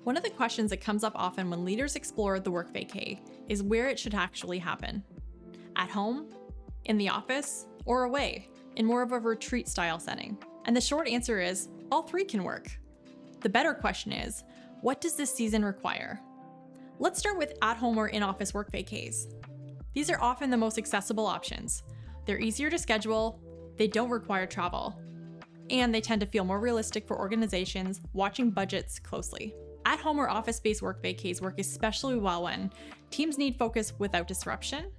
One of the questions that comes up often when leaders explore the work vacay is where it should actually happen. At home, in the office, or away, in more of a retreat style setting. And the short answer is all three can work. The better question is, what does this season require? Let's start with at-home or in-office work vacays. These are often the most accessible options. They're easier to schedule, they don't require travel, and they tend to feel more realistic for organizations watching budgets closely. At-home or office-based work vacays work especially well when teams need focus without disruption,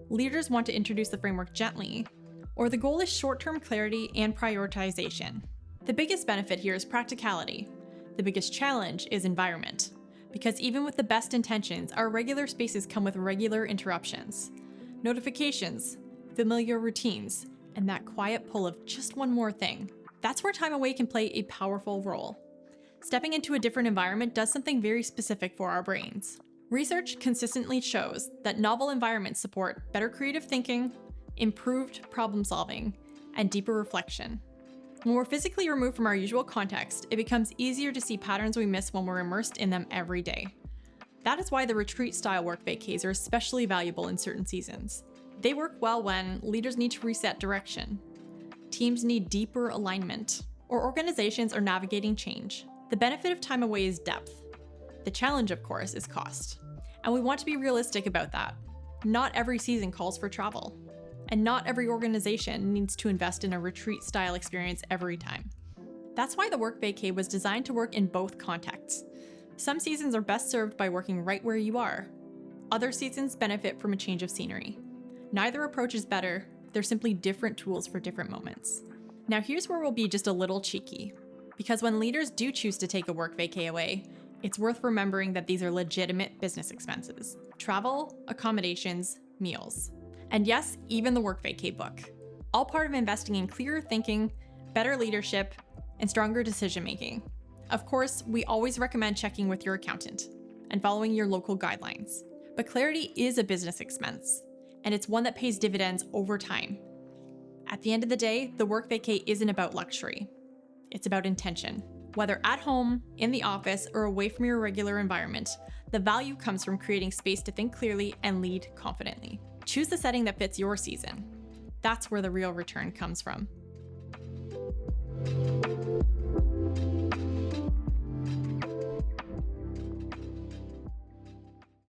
leaders want to introduce the framework gently, or the goal is short-term clarity and prioritization. The biggest benefit here is practicality. The biggest challenge is environment, because even with the best intentions, our regular spaces come with regular interruptions, notifications, familiar routines, and that quiet pull of just one more thing. That's where time away can play a powerful role. Stepping into a different environment does something very specific for our brains. Research consistently shows that novel environments support better creative thinking, improved problem solving, and deeper reflection. When we're physically removed from our usual context, it becomes easier to see patterns we miss when we're immersed in them every day. That is why the retreat-style work vacays are especially valuable in certain seasons. They work well when leaders need to reset direction, teams need deeper alignment, or organizations are navigating change. The benefit of time away is depth. The challenge, of course, is cost. And we want to be realistic about that. Not every season calls for travel. And not every organization needs to invest in a retreat-style experience every time. That's why the work vacay was designed to work in both contexts. Some seasons are best served by working right where you are. Other seasons benefit from a change of scenery. Neither approach is better, they're simply different tools for different moments. Now here's where we'll be just a little cheeky. Because when leaders do choose to take a work vacay away, it's worth remembering that these are legitimate business expenses. Travel, accommodations, meals. And yes, even the work vacay book. All part of investing in clearer thinking, better leadership, and stronger decision making. Of course, we always recommend checking with your accountant and following your local guidelines. But clarity is a business expense, and it's one that pays dividends over time. At the end of the day, the work vacay isn't about luxury. It's about intention. Whether at home, in the office, or away from your regular environment, the value comes from creating space to think clearly and lead confidently. Choose the setting that fits your season. That's where the real return comes from.